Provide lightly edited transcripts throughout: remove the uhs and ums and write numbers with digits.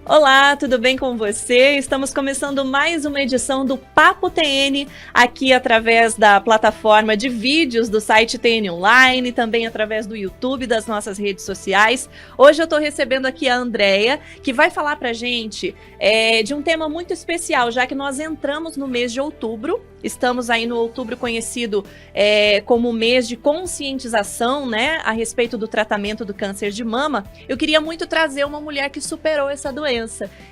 Olá, tudo bem com você? Estamos começando mais uma edição do Papo TN, aqui através da plataforma de vídeos do site TN Online, também através do YouTube, das nossas redes sociais. Hoje eu estou recebendo aqui a Andréia, que vai falar pra gente de um tema muito especial, já que nós entramos no mês de outubro. Estamos aí no outubro conhecido como mês de conscientização, né, a respeito do tratamento do câncer de mama. Eu queria muito trazer uma mulher que superou essa doença.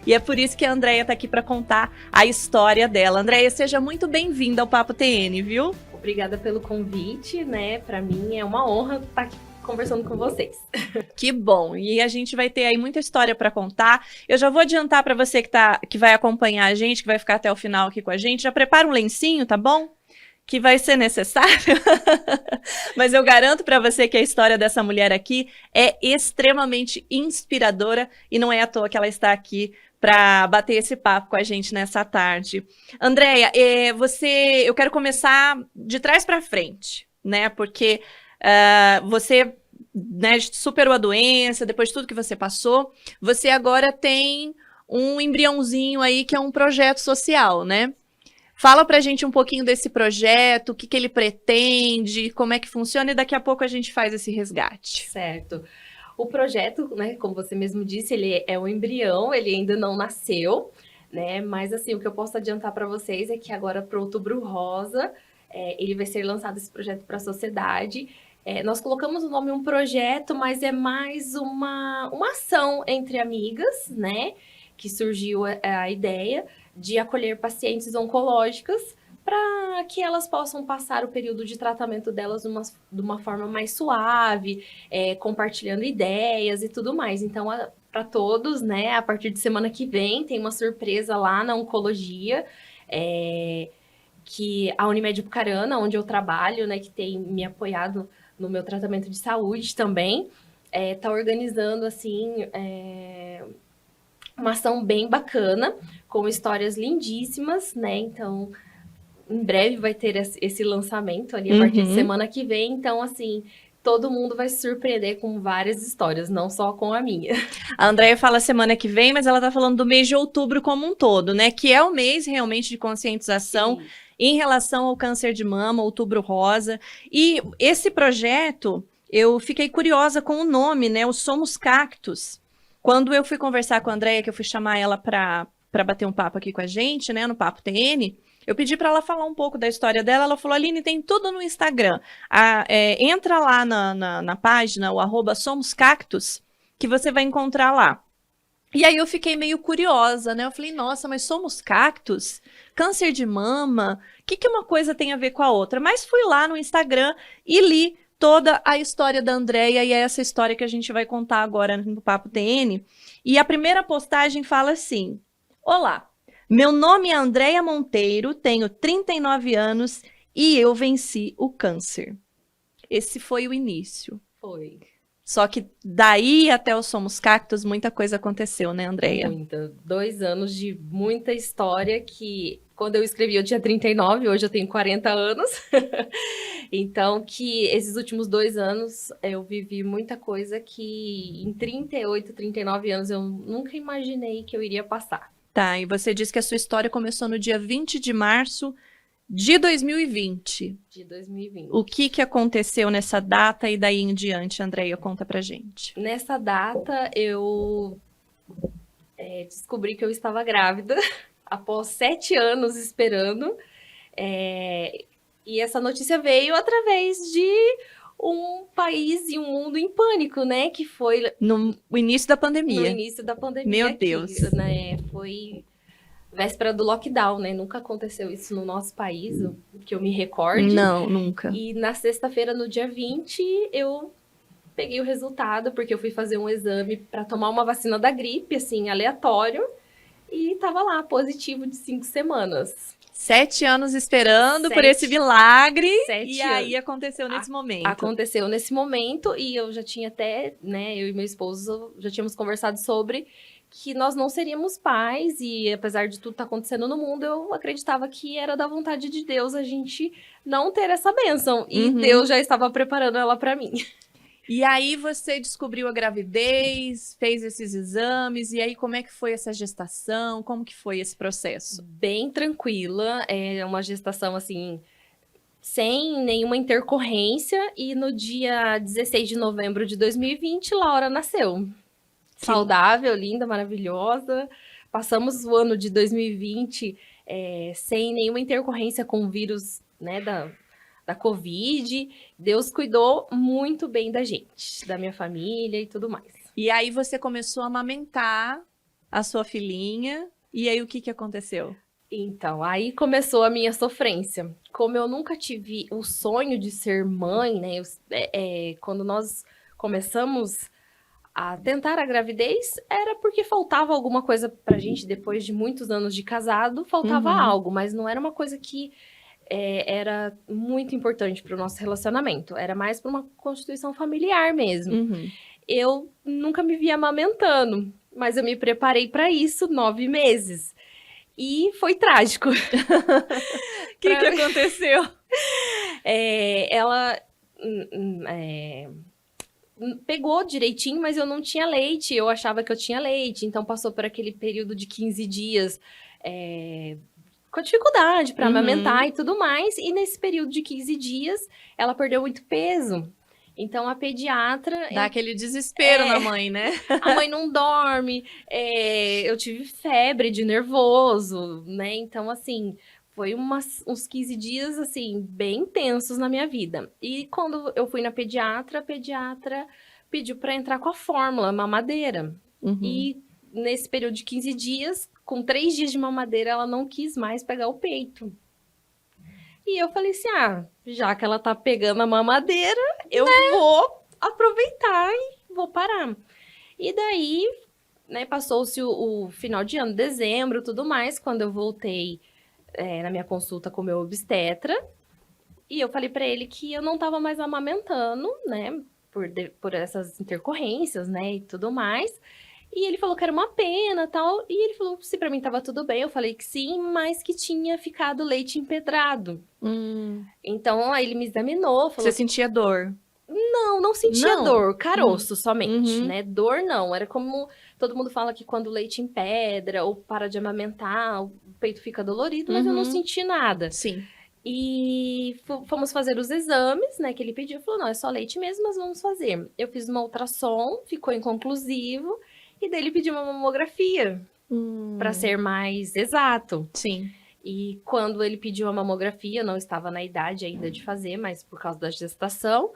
E é por isso que a Andréia está aqui para contar a história dela. Andréia, seja muito bem-vinda ao Papo TN, viu? Obrigada pelo convite, né? Para mim é uma honra estar aqui conversando com vocês. Que bom! E a gente vai ter aí muita história para contar. Eu já vou adiantar para você que vai acompanhar a gente, que vai ficar até o final aqui com a gente. Já prepara um lencinho, tá bom? Que vai ser necessário. Mas eu garanto para você que a história dessa mulher aqui é extremamente inspiradora e não é à toa que ela está aqui para bater esse papo com a gente nessa tarde. Andréia, eu quero começar de trás para frente, né? Porque você, né, superou a doença, depois de tudo que você passou, você agora tem um embriãozinho aí que é um projeto social, né? Fala pra gente um pouquinho desse projeto, o que ele pretende, como é que funciona, e daqui a pouco a gente faz esse resgate. Certo. O projeto, né, como você mesmo disse, ele é um embrião, ele ainda não nasceu, né? Mas assim, o que eu posso adiantar para vocês é que agora para o Outubro Rosa, ele vai ser lançado esse projeto para a sociedade. Nós colocamos o nome um projeto, mas é mais uma ação entre amigas, né? Que surgiu a ideia de acolher pacientes oncológicas para que elas possam passar o período de tratamento delas de uma forma mais suave, compartilhando ideias e tudo mais. Então, para todos, né, a partir de semana que vem, tem uma surpresa lá na oncologia, que a Unimed Bucarana, onde eu trabalho, né, que tem me apoiado no meu tratamento de saúde também, está organizando, assim, uma ação bem bacana, com histórias lindíssimas, né? Então, em breve vai ter esse lançamento ali, a partir de semana que vem. Então, assim, todo mundo vai se surpreender com várias histórias, não só com a minha. A Andréia fala semana que vem, mas ela tá falando do mês de outubro como um todo, né? Que é o mês realmente de conscientização. Sim. Em relação ao câncer de mama, Outubro Rosa. E esse projeto, eu fiquei curiosa com o nome, né? O Somos Cactos. Quando eu fui conversar com a Andréia, que eu fui chamar ela para bater um papo aqui com a gente, né, no Papo TN, eu pedi para ela falar um pouco da história dela. Ela falou: Aline, tem tudo no Instagram. Entra lá na página, o @somoscactus, que você vai encontrar lá. E aí eu fiquei meio curiosa, né? Eu falei: nossa, mas somos cactos? Câncer de mama? O que uma coisa tem a ver com a outra? Mas fui lá no Instagram e li toda a história da Andréia, e é essa história que a gente vai contar agora no Papo TN. E a primeira postagem fala assim: olá, meu nome é Andréia Monteiro, tenho 39 anos e eu venci o câncer. Esse foi o início. Foi. Só que daí até o Somos Cactos, muita coisa aconteceu, né, Andréia? Muita. 2 anos de muita história que, quando eu escrevi, eu tinha 39, hoje eu tenho 40 anos. Então, que esses últimos 2 anos eu vivi muita coisa que em 38, 39 anos eu nunca imaginei que eu iria passar. Tá, e você disse que a sua história começou no dia 20 de março de 2020. De 2020. O que aconteceu nessa data e daí em diante, Andréia? Conta pra gente. Nessa data, eu descobri que eu estava grávida, após 7 anos esperando. E essa notícia veio através de um país e um mundo em pânico, né? Que foi no início da pandemia. No início da pandemia. Meu aqui, Deus. Né? Foi véspera do lockdown, né? Nunca aconteceu isso no nosso país, que eu me recorde. Não, nunca. E na sexta-feira, no dia 20, eu peguei o resultado, porque eu fui fazer um exame para tomar uma vacina da gripe, assim, aleatório. E tava lá, positivo de 5 semanas. 7 anos esperando por esse milagre. E aí aconteceu nesse momento. Aconteceu nesse momento e eu já tinha até, né, eu e meu esposo já tínhamos conversado sobre que nós não seríamos pais e apesar de tudo estar acontecendo no mundo, eu acreditava que era da vontade de Deus a gente não ter essa bênção. E Deus já estava preparando ela para mim. E aí você descobriu a gravidez, fez esses exames, e aí como é que foi essa gestação? Como que foi esse processo? Bem tranquila, é uma gestação assim, sem nenhuma intercorrência, e no dia 16 de novembro de 2020, Laura nasceu. Que... Saudável, linda, maravilhosa. Passamos o ano de 2020 sem nenhuma intercorrência com o vírus, né, da Covid. Deus cuidou muito bem da gente, da minha família e tudo mais. E aí você começou a amamentar a sua filhinha, e aí o que que aconteceu? Então, aí começou a minha sofrência. Como eu nunca tive o sonho de ser mãe, né? Quando nós começamos a tentar a gravidez, era porque faltava alguma coisa pra gente, depois de muitos anos de casado, faltava Uhum. algo, mas não era uma coisa que era muito importante para o nosso relacionamento. Era mais para uma constituição familiar mesmo. Uhum. Eu nunca me vi amamentando, mas eu me preparei para isso 9 meses. E foi trágico. O que que aconteceu? Ela pegou direitinho, mas eu não tinha leite. Eu achava que eu tinha leite. Então passou por aquele período de 15 dias com dificuldade para amamentar e tudo mais. E nesse período de 15 dias, ela perdeu muito peso. Então a pediatra... Dá aquele desespero na mãe, né? A mãe não dorme, eu tive febre de nervoso, né? Então, assim, foi uns 15 dias, assim, bem tensos na minha vida. E quando eu fui na pediatra, a pediatra pediu para entrar com a fórmula, mamadeira. Uhum. E nesse período de 15 dias, com 3 dias de mamadeira, ela não quis mais pegar o peito. E eu falei assim, já que ela tá pegando a mamadeira, eu vou aproveitar e vou parar. E daí, né, passou-se o final de ano, dezembro, tudo mais, quando eu voltei na minha consulta com o meu obstetra, e eu falei pra ele que eu não tava mais amamentando, né, por essas intercorrências, né, e tudo mais. E ele falou que era uma pena, tal, e ele falou se pra mim tava tudo bem, eu falei que sim, mas que tinha ficado leite empedrado. Então, aí ele me examinou, falou... Você sentia dor? Não sentia dor, caroço somente, Uhum. né? Dor não, era como todo mundo fala que quando o leite empedra ou para de amamentar, o peito fica dolorido, mas eu não senti nada. Sim. E fomos fazer os exames, né, que ele pediu, falou, não, é só leite mesmo, mas vamos fazer. Eu fiz uma ultrassom, ficou inconclusivo, e daí ele pediu uma mamografia, para ser mais exato. Sim. E quando ele pediu a mamografia, eu não estava na idade ainda de fazer, mas por causa da gestação,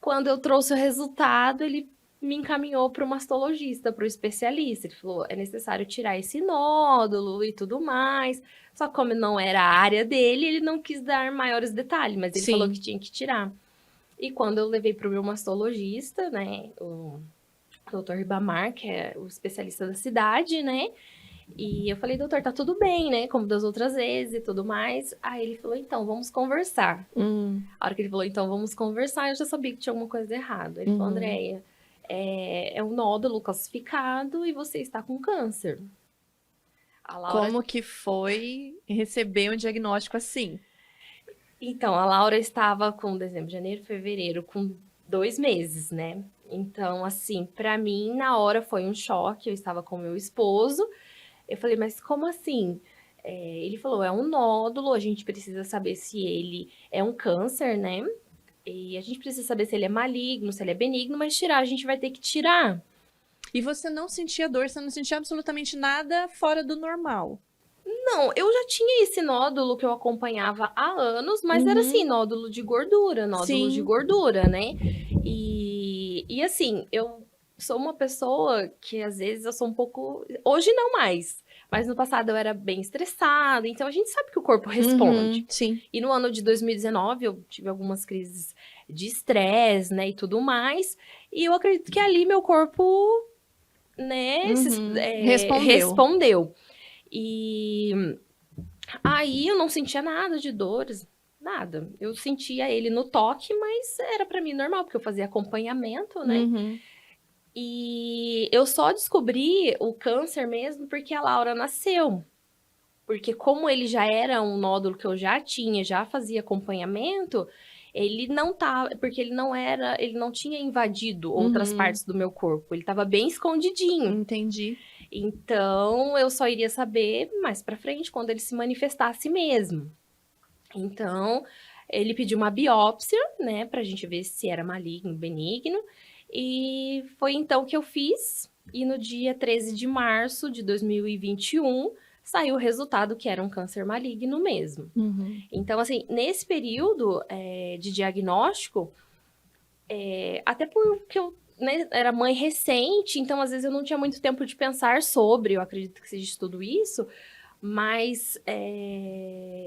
quando eu trouxe o resultado, ele me encaminhou para o mastologista, para o especialista. Ele falou, é necessário tirar esse nódulo e tudo mais. Só que como não era a área dele, ele não quis dar maiores detalhes, mas ele falou que tinha que tirar. E quando eu levei para o meu mastologista, né, o Dr. Ribamar, que é o especialista da cidade, né, e eu falei, doutor, tá tudo bem, né? Como das outras vezes e tudo mais. Aí ele falou, então, vamos conversar. A hora que ele falou, então, vamos conversar, eu já sabia que tinha alguma coisa errada. Ele falou, Andréia, é um nódulo calcificado e você está com câncer. A Laura... Como que foi receber um diagnóstico assim? Então, a Laura estava com dezembro, janeiro, fevereiro, com 2 meses, né? Então, assim, pra mim, na hora foi um choque. Eu estava com meu esposo. Eu falei, mas como assim? Ele falou, é um nódulo, a gente precisa saber se ele é um câncer, né? E a gente precisa saber se ele é maligno, se ele é benigno, mas tirar, a gente vai ter que tirar. E você não sentia dor, você não sentia absolutamente nada fora do normal? Não, eu já tinha esse nódulo que eu acompanhava há anos, mas era assim, nódulo de gordura, né? E assim, eu sou uma pessoa que às vezes eu sou um pouco... Hoje não mais, mas no passado eu era bem estressada, então a gente sabe que o corpo responde. Sim. E no ano de 2019 eu tive algumas crises de estresse, né, e tudo mais, e eu acredito que ali meu corpo, né, respondeu. E aí eu não sentia nada de dores, nada. Eu sentia ele no toque, mas era pra mim normal, porque eu fazia acompanhamento, né? E eu só descobri o câncer mesmo porque a Laura nasceu. Porque como ele já era um nódulo que eu já tinha, já fazia acompanhamento, ele não tá, porque ele não tinha invadido outras partes do meu corpo, ele tava bem escondidinho. Entendi. Então, eu só iria saber mais pra frente, quando ele se manifestasse mesmo. Então, ele pediu uma biópsia, né, pra gente ver se era maligno, benigno, e foi então que eu fiz, e no dia 13 de março de 2021, saiu o resultado que era um câncer maligno mesmo. Então, assim, nesse período de diagnóstico, até porque eu era mãe recente, então às vezes eu não tinha muito tempo de pensar sobre, eu acredito que seja tudo isso, mas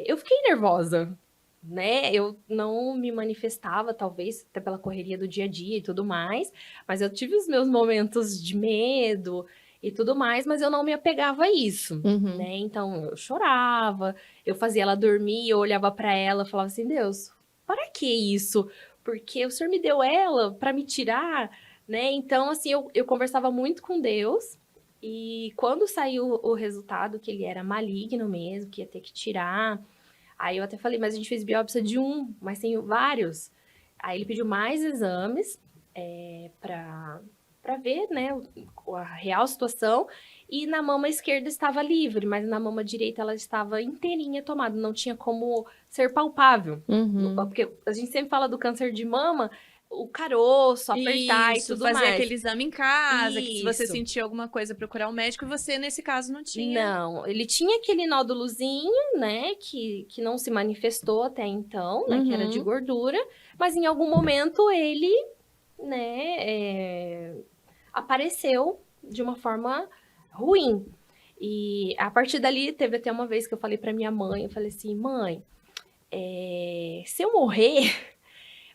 eu fiquei nervosa, né? Eu não me manifestava, talvez, até pela correria do dia a dia e tudo mais, mas eu tive os meus momentos de medo e tudo mais, mas eu não me apegava a isso, né? Então eu chorava, eu fazia ela dormir, eu olhava para ela e falava assim, Deus, para que isso? Porque o Senhor me deu ela para me tirar, né? Então, assim, eu conversava muito com Deus, e quando saiu o resultado que ele era maligno mesmo, que ia ter que tirar, aí eu até falei, mas a gente fez biópsia de um, mas tem vários. Aí ele pediu mais exames para ver, né, a real situação, e na mama esquerda estava livre, mas na mama direita ela estava inteirinha tomada, não tinha como ser palpável. Porque a gente sempre fala do câncer de mama, o caroço, apertar e tudo fazer mais. aquele exame em casa, que se você Isso. sentir alguma coisa, procurar um médico, e você, nesse caso, não tinha. Não, ele tinha aquele nódulozinho, né, que não se manifestou até então, né, que era de gordura, mas em algum momento ele, né, apareceu de uma forma ruim. E a partir dali, teve até uma vez que eu falei pra minha mãe, eu falei assim, mãe, se eu morrer,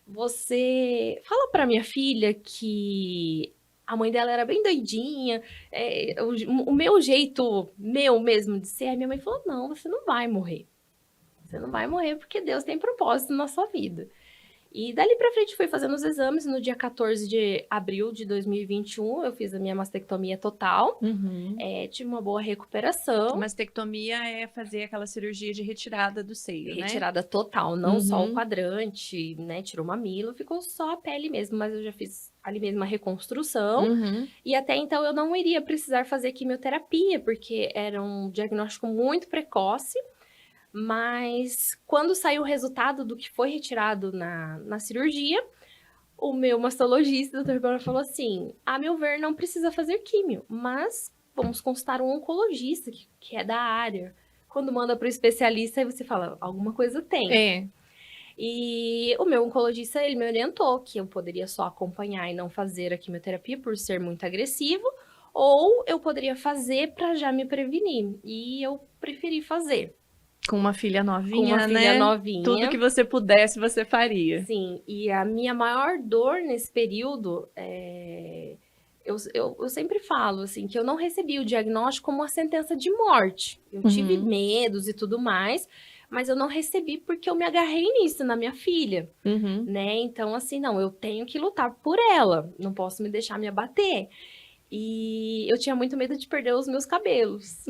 você fala pra minha filha que a mãe dela era bem doidinha, o meu jeito, meu mesmo de ser. Aí minha mãe falou, não, você não vai morrer. Você não vai morrer porque Deus tem propósito na sua vida. E dali pra frente fui fazendo os exames. No dia 14 de abril de 2021, eu fiz a minha mastectomia total. Tive uma boa recuperação. Mastectomia é fazer aquela cirurgia de retirada do seio, né? Retirada total, não só o quadrante, né? Tirou o mamilo, ficou só a pele mesmo, mas eu já fiz ali mesmo a reconstrução. E até então eu não iria precisar fazer quimioterapia, porque era um diagnóstico muito precoce. Mas quando saiu o resultado do que foi retirado na cirurgia, o meu mastologista, o Dr. Ribeiro, falou assim, a meu ver, não precisa fazer químio, mas vamos consultar um oncologista que é da área. Quando manda para o especialista, aí você fala, alguma coisa tem. E o meu oncologista, ele me orientou que eu poderia só acompanhar e não fazer a quimioterapia por ser muito agressivo, ou eu poderia fazer para já me prevenir. E eu preferi fazer. Com uma filha novinha, Com uma filha novinha. Tudo que você pudesse, você faria. Sim, e a minha maior dor nesse período eu sempre falo, assim, que eu não recebi o diagnóstico como uma sentença de morte. Eu tive medos e tudo mais, mas eu não recebi porque eu me agarrei nisso, na minha filha, né? Então, assim, não, eu tenho que lutar por ela, não posso me deixar me abater. E eu tinha muito medo de perder os meus cabelos,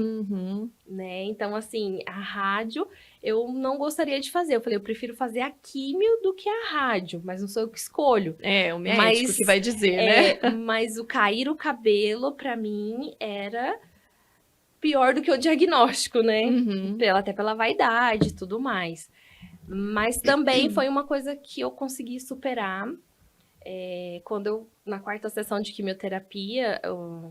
né? Então, assim, a rádio eu não gostaria de fazer. Eu falei, eu prefiro fazer a químio do que a rádio, mas não sou eu que escolho. É, o médico que vai dizer, né? Mas o cair o cabelo, pra mim, era pior do que o diagnóstico, né? Até pela vaidade e tudo mais. Mas também foi uma coisa que eu consegui superar. Quando eu, na quarta sessão de quimioterapia,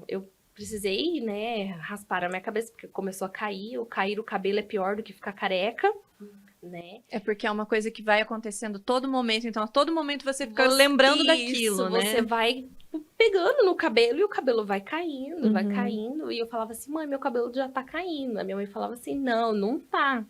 eu precisei, né, raspar a minha cabeça, porque começou a cair. Cair o cabelo é pior do que ficar careca, né? É porque é uma coisa que vai acontecendo todo momento, então a todo momento você fica lembrando daquilo, né? Você vai pegando no cabelo e o cabelo vai caindo, vai caindo. E eu falava assim, mãe, meu cabelo já tá caindo. A minha mãe falava assim, não, não tá.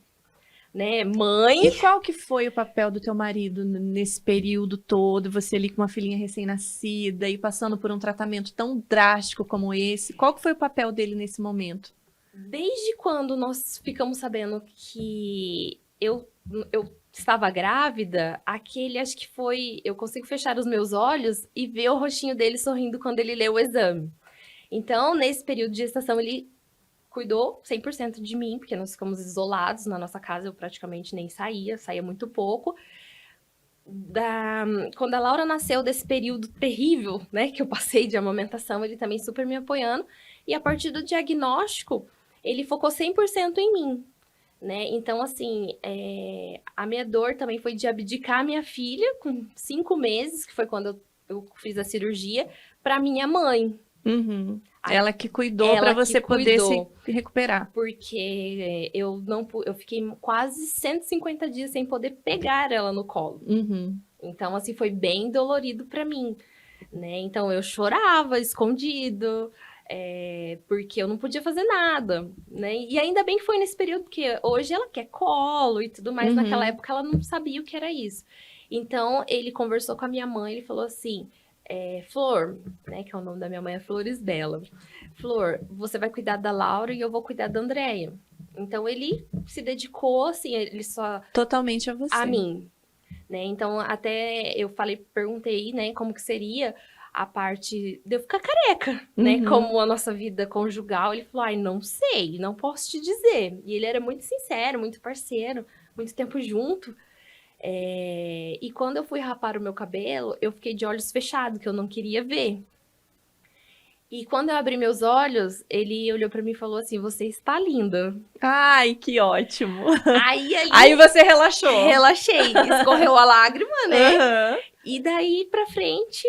Né, mãe. E qual que foi o papel do teu marido nesse período todo? Você ali com uma filhinha recém-nascida e passando por um tratamento tão drástico como esse. Qual que foi o papel dele nesse momento? Desde quando nós ficamos sabendo que eu estava grávida, acho que foi... Eu consigo fechar os meus olhos e ver o rostinho dele sorrindo quando ele leu o exame. Então, nesse período de gestação, ele cuidou 100% de mim, porque nós ficamos isolados na nossa casa, eu praticamente nem saía muito pouco. quando a Laura nasceu, desse período terrível, né, que eu passei de amamentação, ele também super me apoiando. E a partir do diagnóstico, ele focou 100% em mim, né? Então, assim, a minha dor também foi de abdicar a minha filha com 5 meses, que foi quando eu fiz a cirurgia, para minha mãe. Uhum. Ela que cuidou para você poder se recuperar. Porque eu fiquei quase 150 dias sem poder pegar ela no colo. Uhum. Então, assim, foi bem dolorido para mim, né? Então, eu chorava escondido, porque eu não podia fazer nada, né? E ainda bem que foi nesse período, porque hoje ela quer colo e tudo mais. Uhum. Naquela época, ela não sabia o que era isso. Então, ele conversou com a minha mãe, ele falou assim... Flor, né, que é o nome da minha mãe, é Flores Bela. Flor, você vai cuidar da Laura e eu vou cuidar da Andréia. Então, ele se dedicou, assim, ele só... Totalmente a você. A mim, né? Então, até eu perguntei, né, como que seria a parte de eu ficar careca, né? Como a nossa vida conjugal. Ele falou, ai, não sei, não posso te dizer. E ele era muito sincero, muito parceiro, muito tempo junto. E quando eu fui rapar o meu cabelo, eu fiquei de olhos fechados, que eu não queria ver. E quando eu abri meus olhos, ele olhou pra mim e falou assim, você está linda. Ai, que ótimo. Aí você relaxou. Relaxei, escorreu a lágrima, né? Uhum. E daí pra frente,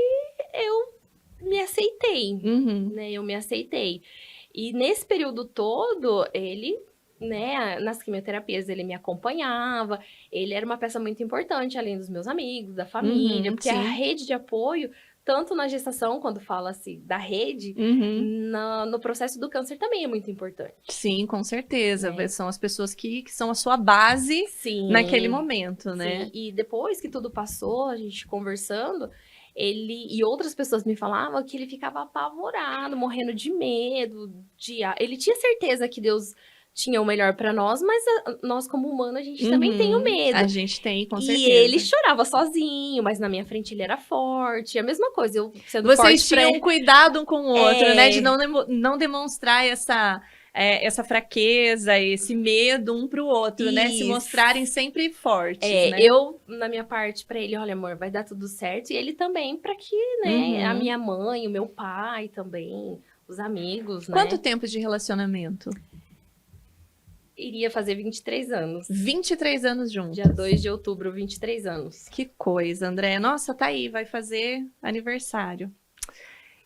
eu me aceitei, né? Eu me aceitei. E nesse período todo, ele... né, nas quimioterapias ele me acompanhava, ele era uma peça muito importante, além dos meus amigos, da família, porque a rede de apoio, tanto na gestação, quando fala-se da rede, no processo do câncer também é muito importante. Sim, com certeza, são as pessoas que são a sua base naquele momento, né? Sim. E depois que tudo passou, a gente conversando, e outras pessoas me falavam que ele ficava apavorado, morrendo de medo, ele tinha certeza que Deus tinha o melhor pra nós, mas nós como humano, a gente também tem o medo. A gente tem, com certeza. E ele chorava sozinho, mas na minha frente ele era forte. A mesma coisa, eu sendo forte. Vocês tinham cuidado um com o outro, né? De não demonstrar essa fraqueza, esse medo um pro outro, né? Se mostrarem sempre fortes, né? Eu, na minha parte, pra ele, olha, amor, vai dar tudo certo. E ele também, pra que, né? A minha mãe, o meu pai também, os amigos, né? Quanto tempo de relacionamento? Iria fazer 23 anos. 23 anos juntos. Dia 2 de outubro, 23 anos. Que coisa, André. Nossa, tá aí, vai fazer aniversário.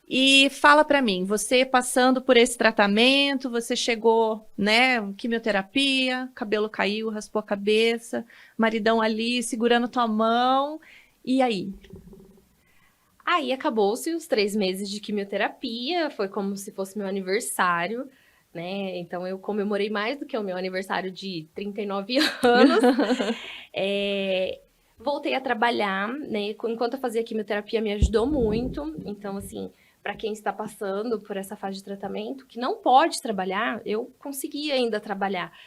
E fala pra mim, você passando por esse tratamento, você chegou, né, quimioterapia, cabelo caiu, raspou a cabeça, maridão ali segurando tua mão, e aí? Aí acabou-se os 3 meses de quimioterapia, foi como se fosse meu aniversário, né? Então, eu comemorei mais do que o meu aniversário de 39 anos. Voltei a trabalhar, né? Enquanto eu fazia quimioterapia, me ajudou muito. Então, assim, para quem está passando por essa fase de tratamento, que não pode trabalhar, eu consegui ainda trabalhar.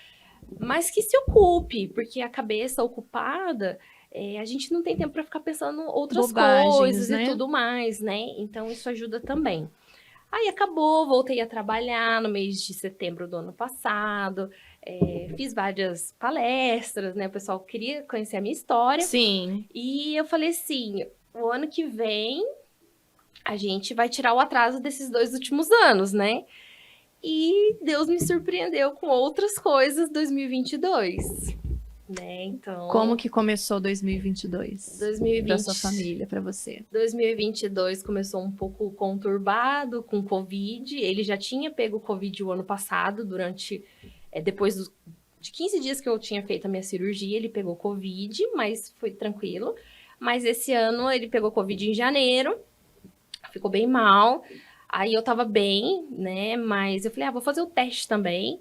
Mas que se ocupe, porque a cabeça ocupada, a gente não tem tempo para ficar pensando outras coisas, né? E tudo mais, né? Então, isso ajuda também. Aí acabou, voltei a trabalhar no mês de setembro do ano passado, fiz várias palestras, né? O pessoal queria conhecer a minha história. Sim. E eu falei assim, o ano que vem a gente vai tirar o atraso desses 2 últimos anos, né? E Deus me surpreendeu com outras coisas 2022. Né? Então, como que começou 2022? 2020 para sua família, para você? 2022 começou um pouco conturbado com Covid. Ele já tinha pego Covid o ano passado, depois de 15 dias que eu tinha feito a minha cirurgia, ele pegou Covid, mas foi tranquilo. Mas esse ano ele pegou Covid em janeiro, ficou bem mal. Aí eu tava bem, né? Mas eu falei, vou fazer o teste também.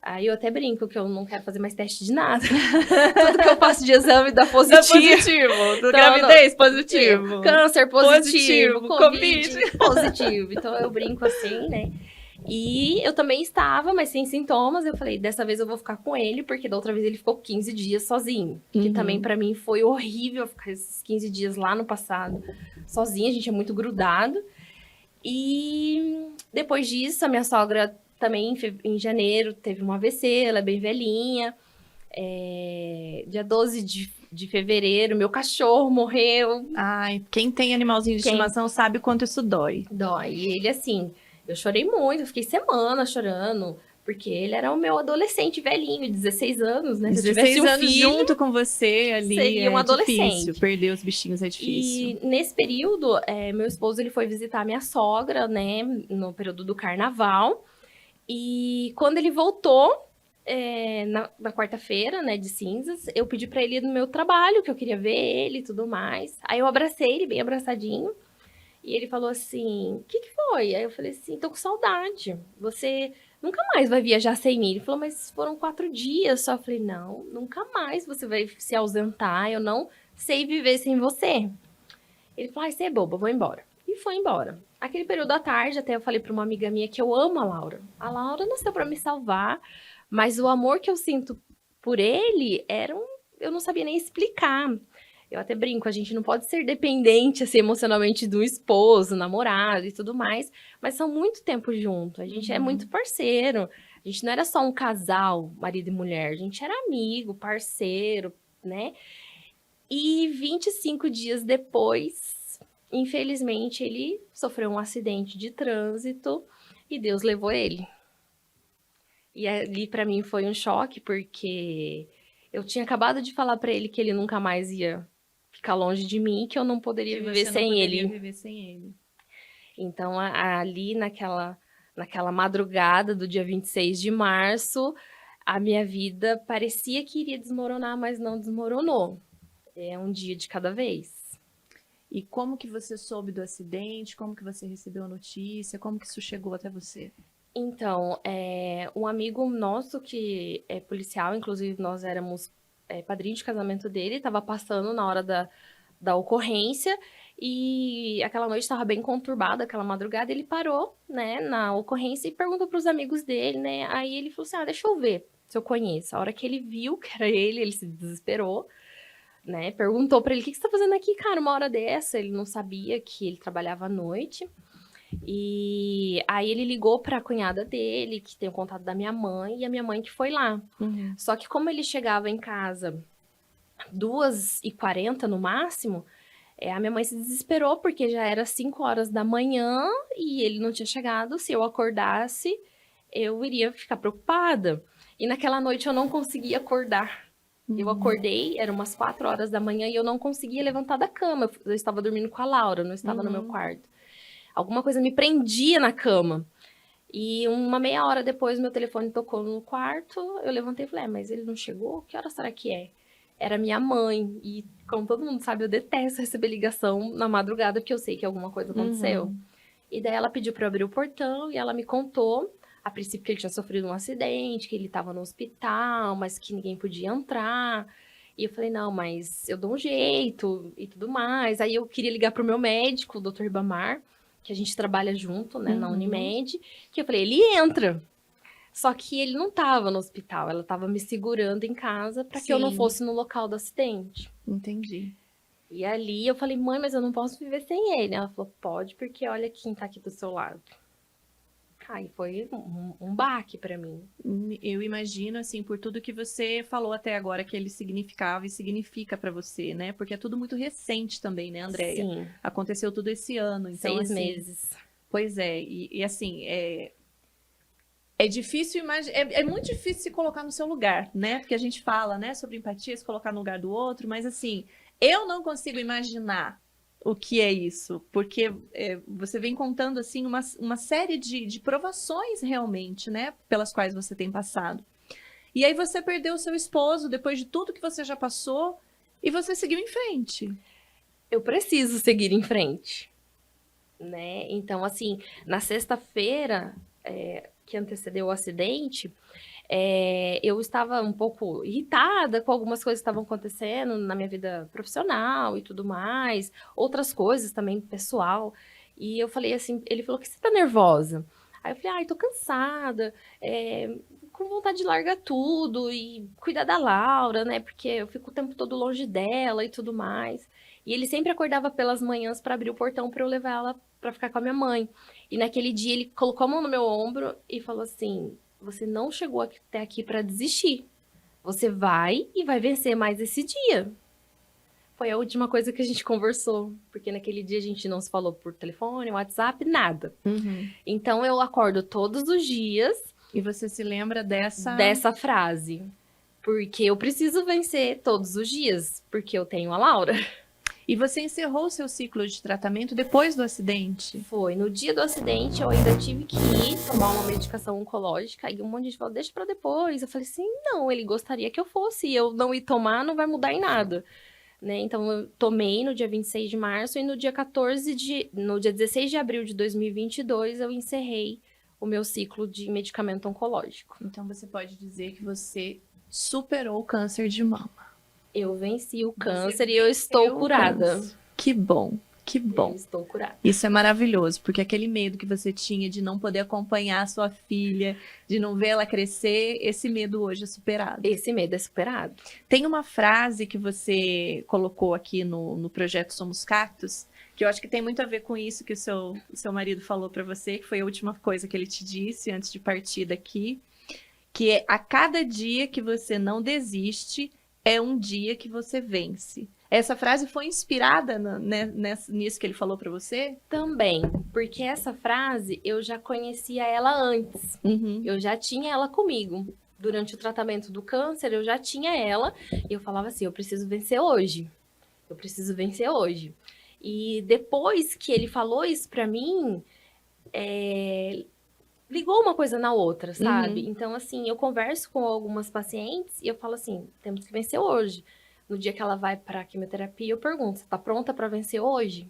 Aí eu até brinco que eu não quero fazer mais teste de nada. Tudo que eu faço de exame dá positivo. Gravidez, positivo. Câncer, positivo. Covid, positivo. Então eu brinco assim, né? E eu também estava, mas sem sintomas. Eu falei, dessa vez eu vou ficar com ele, porque da outra vez ele ficou 15 dias sozinho. Que também pra mim foi horrível ficar esses 15 dias lá no passado sozinha. A gente é muito grudado. E depois disso, a minha sogra... Também em janeiro teve um AVC, ela é bem velhinha. Dia 12 de fevereiro, meu cachorro morreu. Ai, quem tem animalzinho de estimação sabe o quanto isso dói. Dói. E ele, assim, eu chorei muito, eu fiquei semana chorando, porque ele era o meu adolescente velhinho, 16 anos, né? Se eu 16 tivesse um anos filho, junto com você ali seria um é difícil. adolescente. Perder os bichinhos é difícil. E nesse período, meu esposo ele foi visitar minha sogra, né? No período do carnaval. E quando ele voltou, na quarta-feira, né, de cinzas, eu pedi pra ele ir no meu trabalho, que eu queria ver ele e tudo mais. Aí eu abracei ele, bem abraçadinho. E ele falou assim, o que que foi? Aí eu falei assim, tô com saudade. Você nunca mais vai viajar sem mim. Ele falou, mas foram 4 dias só. Eu falei, não, nunca mais você vai se ausentar. Eu não sei viver sem você. Ele falou, ai, você é boba, vou embora. E foi embora. Aquele período da tarde, até eu falei pra uma amiga minha que eu amo a Laura. A Laura nasceu pra me salvar, mas o amor que eu sinto por ele eu não sabia nem explicar. Eu até brinco, a gente não pode ser dependente, assim, emocionalmente do esposo, namorado e tudo mais, mas são muito tempo junto, a gente é muito parceiro. A gente não era só um casal, marido e mulher, a gente era amigo, parceiro, né? E 25 dias depois, infelizmente, ele sofreu um acidente de trânsito e Deus levou ele. E ali pra mim foi um choque, porque eu tinha acabado de falar pra ele que ele nunca mais ia ficar longe de mim, que eu não poderia Que viver você não sem poderia ele. viver sem ele. Então, ali naquela madrugada do dia 26 de março, a minha vida parecia que iria desmoronar, mas não desmoronou. É um dia de cada vez. E como que você soube do acidente? Como que você recebeu a notícia? Como que isso chegou até você? Então, um amigo nosso que é policial, inclusive nós éramos padrinho de casamento dele, estava passando na hora da ocorrência e aquela noite estava bem conturbada, aquela madrugada, ele parou, né, na ocorrência e perguntou para os amigos dele, né, aí ele falou assim, deixa eu ver se eu conheço. A hora que ele viu que era ele se desesperou, né, perguntou para ele, o que você tá fazendo aqui, cara, uma hora dessa? Ele não sabia que ele trabalhava à noite. E aí ele ligou para a cunhada dele, que tem o contato da minha mãe, e a minha mãe que foi lá. Só que como ele chegava em casa 2h40 no máximo, a minha mãe se desesperou, porque já era 5 horas da manhã e ele não tinha chegado. Se eu acordasse, eu iria ficar preocupada. E naquela noite eu não conseguia acordar. Eu acordei, eram umas 4 horas da manhã e eu não conseguia levantar da cama. Eu estava dormindo com a Laura, não estava no meu quarto. Alguma coisa me prendia na cama. E uma meia hora depois, meu telefone tocou no quarto. Eu levantei e falei, mas ele não chegou? Que hora será que é? Era minha mãe. E, como todo mundo sabe, eu detesto receber ligação na madrugada, porque eu sei que alguma coisa aconteceu. E daí ela pediu para eu abrir o portão e ela me contou, a princípio, que ele tinha sofrido um acidente, que ele estava no hospital, mas que ninguém podia entrar. E eu falei, não, mas eu dou um jeito e tudo mais. Aí eu queria ligar pro meu médico, o Dr. Ribamar, que a gente trabalha junto, né, na Unimed, que eu falei, ele entra. Só que ele não tava no hospital, ela tava me segurando em casa para que eu não fosse no local do acidente. Entendi. E ali eu falei, mãe, mas eu não posso viver sem ele. Ela falou, pode, porque olha quem tá aqui do seu lado. Aí foi um baque para mim. Eu imagino, assim, por tudo que você falou até agora que ele significava e significa para você, né? Porque é tudo muito recente também, né, Andréia? Sim. Aconteceu tudo esse ano. Então, 6 assim, meses. Pois é, e assim, é difícil imaginar, é muito difícil se colocar no seu lugar, né? Porque a gente fala, né, sobre empatia, se colocar no lugar do outro, mas assim, eu não consigo imaginar o que é isso, porque você vem contando, assim, uma série de provações realmente, né, pelas quais você tem passado. E aí você perdeu o seu esposo depois de tudo que você já passou e você seguiu em frente. Eu preciso seguir em frente, né? Então, assim, na sexta-feira, que antecedeu o acidente, eu estava um pouco irritada com algumas coisas que estavam acontecendo na minha vida profissional e tudo mais, outras coisas também pessoal. E eu falei assim, ele falou que você tá nervosa. Aí eu falei, ai, tô cansada, com vontade de largar tudo e cuidar da Laura, né? Porque eu fico o tempo todo longe dela e tudo mais. E ele sempre acordava pelas manhãs para abrir o portão para eu levar ela para ficar com a minha mãe. E naquele dia ele colocou a mão no meu ombro e falou assim: você não chegou até aqui para desistir. Você vai e vai vencer mais esse dia. Foi a última coisa que a gente conversou, porque naquele dia a gente não se falou por telefone, WhatsApp, nada. Então eu acordo todos os dias. E você se lembra dessa frase? Porque eu preciso vencer todos os dias, porque eu tenho a Laura. E você encerrou o seu ciclo de tratamento depois do acidente? Foi. No dia do acidente, eu ainda tive que ir tomar uma medicação oncológica. E um monte de gente falou, deixa pra depois. Eu falei assim, não, ele gostaria que eu fosse. Eu não ir tomar, não vai mudar em nada. Né? Então, eu tomei no dia 26 de março e no dia 16 de abril de 2022, eu encerrei o meu ciclo de medicamento oncológico. Então, você pode dizer que você superou o câncer de mama. Eu venci o câncer e eu estou curada. Que bom, que bom. Eu estou curada. Isso é maravilhoso, porque aquele medo que você tinha de não poder acompanhar a sua filha, de não ver ela crescer, esse medo hoje é superado. Esse medo é superado. Tem uma frase que você colocou aqui no projeto Somos Cactos, que eu acho que tem muito a ver com isso que o seu marido falou para você, que foi a última coisa que ele te disse antes de partir daqui, que é: a cada dia que você não desiste, é um dia que você vence. Essa frase foi inspirada nisso que ele falou para você? Também, porque essa frase eu já conhecia ela antes. Eu já tinha ela comigo. Durante o tratamento do câncer, eu já tinha ela. E eu falava assim, eu preciso vencer hoje. Eu preciso vencer hoje. E depois que ele falou isso pra mim, ligou uma coisa na outra, sabe? Então, assim, eu converso com algumas pacientes e eu falo assim, temos que vencer hoje. No dia que ela vai pra quimioterapia, eu pergunto, você tá pronta pra vencer hoje?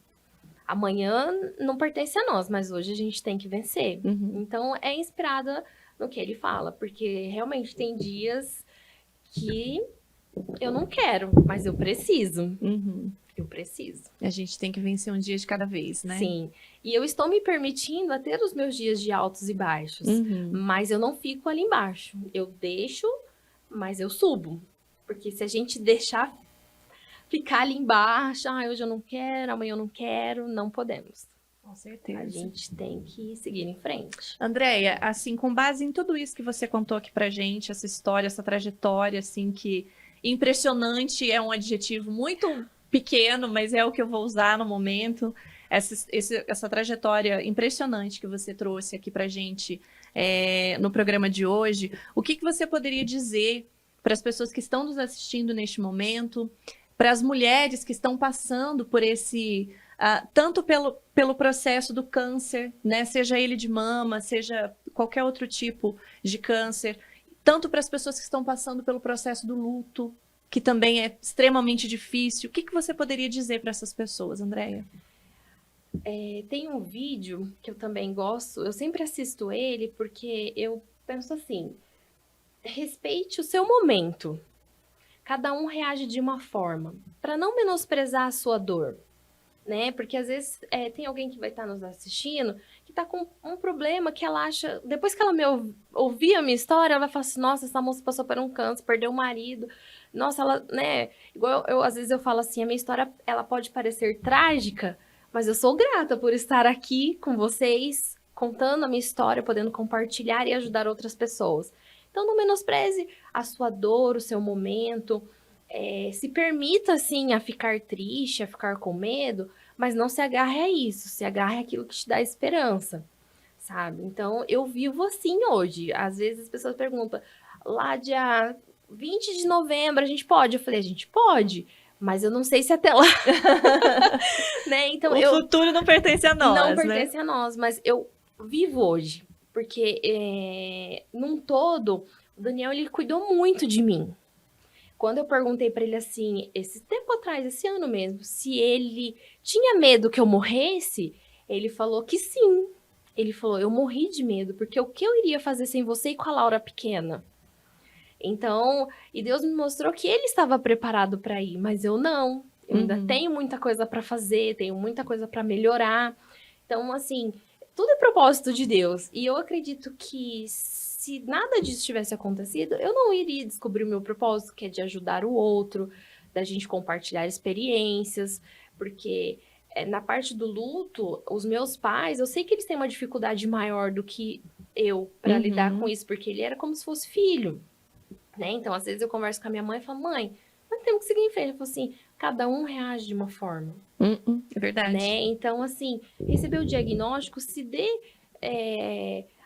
Amanhã não pertence a nós, mas hoje a gente tem que vencer. Então, é inspirada no que ele fala, porque realmente tem dias que eu não quero, mas eu preciso. Eu preciso. A gente tem que vencer um dia de cada vez, né? Sim. E eu estou me permitindo a ter os meus dias de altos e baixos, mas eu não fico ali embaixo. Eu deixo, mas eu subo. Porque se a gente deixar ficar ali embaixo, hoje eu não quero, amanhã eu não quero, não podemos. Com certeza. A gente tem que seguir em frente. Andréia, assim, com base em tudo isso que você contou aqui pra gente, essa história, essa trajetória, assim, que impressionante é um adjetivo muito pequeno, mas é o que eu vou usar no momento. Essa trajetória impressionante que você trouxe aqui pra gente no programa de hoje. O que você poderia dizer para as pessoas que estão nos assistindo neste momento, para as mulheres que estão passando por tanto pelo processo do câncer, né, seja ele de mama, seja qualquer outro tipo de câncer, tanto para as pessoas que estão passando pelo processo do luto, que também é extremamente difícil. O que você poderia dizer para essas pessoas, Andréia? Tem um vídeo que eu também gosto, eu sempre assisto ele porque eu penso assim, respeite o seu momento. Cada um reage de uma forma, para não menosprezar a sua dor, né? Porque às vezes tem alguém que vai estar nos assistindo que tá com um problema que ela acha, depois que ela ouvir a minha história, ela vai falar assim, nossa, essa moça passou por um câncer, perdeu o marido, nossa, ela, né? Igual às vezes eu falo assim, a minha história, ela pode parecer trágica, mas eu sou grata por estar aqui com vocês, contando a minha história, podendo compartilhar e ajudar outras pessoas. Então, não menospreze a sua dor, o seu momento. Se permita, sim, a ficar triste, a ficar com medo, mas não se agarre a isso. Se agarre àquilo que te dá esperança, sabe? Então, eu vivo assim hoje. Às vezes as pessoas perguntam, lá dia 20 de novembro a gente pode? Eu falei, a gente pode, mas eu não sei se até lá. Né? Então, o futuro não pertence a nós, não pertence a nós, mas eu vivo hoje. Porque, num todo, o Daniel, ele cuidou muito de mim. Quando eu perguntei pra ele assim, esse tempo atrás, esse ano mesmo, se ele tinha medo que eu morresse, ele falou que sim. Ele falou, eu morri de medo, porque o que eu iria fazer sem você e com a Laura pequena? Então, e Deus me mostrou que ele estava preparado para ir, mas eu não. Eu ainda tenho muita coisa para fazer, tenho muita coisa para melhorar. Então, assim, tudo é propósito de Deus. E eu acredito que se nada disso tivesse acontecido, eu não iria descobrir o meu propósito, que é de ajudar o outro, da gente compartilhar experiências, porque na parte do luto, os meus pais, eu sei que eles têm uma dificuldade maior do que eu para lidar com isso, porque ele era como se fosse filho, né? Então, às vezes eu converso com a minha mãe e falo, mãe, nós temos que seguir em frente. Eu falo assim, cada um reage de uma forma. É verdade. Né? Então, assim, receber o diagnóstico, se dê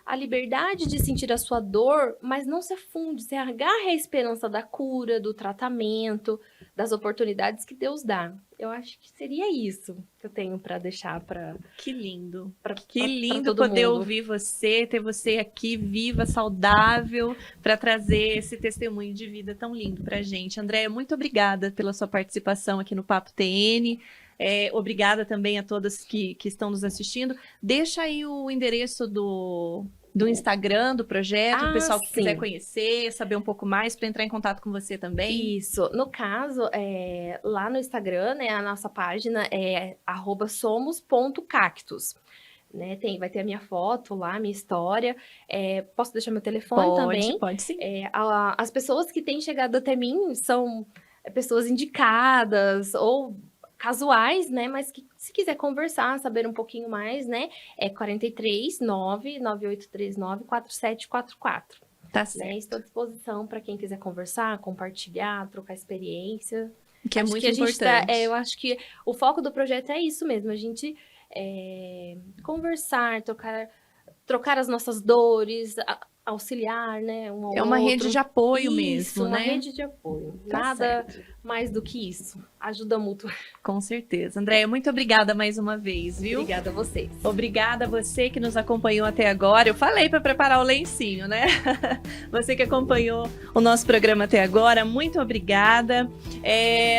a liberdade de sentir a sua dor, mas não se afunde, se agarre à esperança da cura, do tratamento, das oportunidades que Deus dá. Eu acho que seria isso que eu tenho para deixar para... Que lindo. Que lindo poder ouvir você, ter você aqui viva, saudável, para trazer esse testemunho de vida tão lindo para a gente. Andréia, muito obrigada pela sua participação aqui no Papo TN. Obrigada também a todas que estão nos assistindo. Deixa aí o endereço do Instagram, do projeto, o pessoal que quiser conhecer, saber um pouco mais, para entrar em contato com você também. Isso. No caso, lá no Instagram, né, a nossa página é @somos.cactus. Né, vai ter a minha foto lá, a minha história. Posso deixar meu telefone também? Pode sim. As pessoas que têm chegado até mim são pessoas indicadas ou casuais, né? Mas que se quiser conversar, saber um pouquinho mais, né? É 43 99839 4744. Tá certo. Né? Estou à disposição para quem quiser conversar, compartilhar, trocar experiência. Que é muito importante. Eu acho que o foco do projeto é isso mesmo, a gente conversar, trocar as nossas dores, auxiliar, né? Um ao outro. Uma rede de apoio mesmo, uma né? rede de apoio. Tá Nada certo. mais do que isso. Ajuda mútua. Com certeza. Andréia, muito obrigada mais uma vez, viu? Obrigada a vocês. Obrigada a você que nos acompanhou até agora. Eu falei para preparar o lencinho, né? Você que acompanhou o nosso programa até agora, muito obrigada.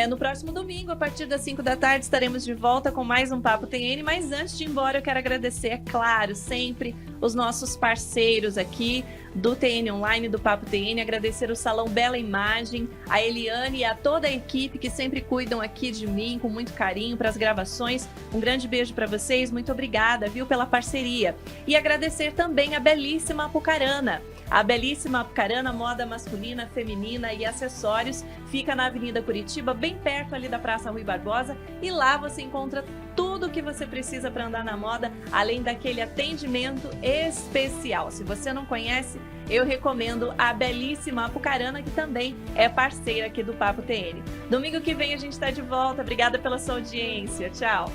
No próximo domingo, a partir das 5 da tarde, estaremos de volta com mais um Papo TN. Mas antes de ir embora, eu quero agradecer, é claro, sempre os nossos parceiros aqui do TN Online, do Papo TN, agradecer o Salão Bela Imagem, a Eliane e a toda a equipe que sempre cuidam aqui de mim com muito carinho para as gravações. Um grande beijo para vocês, muito obrigada, viu, pela parceria. E agradecer também a belíssima Apucarana. A belíssima Apucarana, moda masculina, feminina e acessórios, fica na Avenida Curitiba, bem perto ali da Praça Rui Barbosa, e lá você encontra tudo o que você precisa para andar na moda, além daquele atendimento especial. Se você não conhece, eu recomendo a belíssima Apucarana, que também é parceira aqui do Papo TN. Domingo que vem a gente está de volta. Obrigada pela sua audiência. Tchau!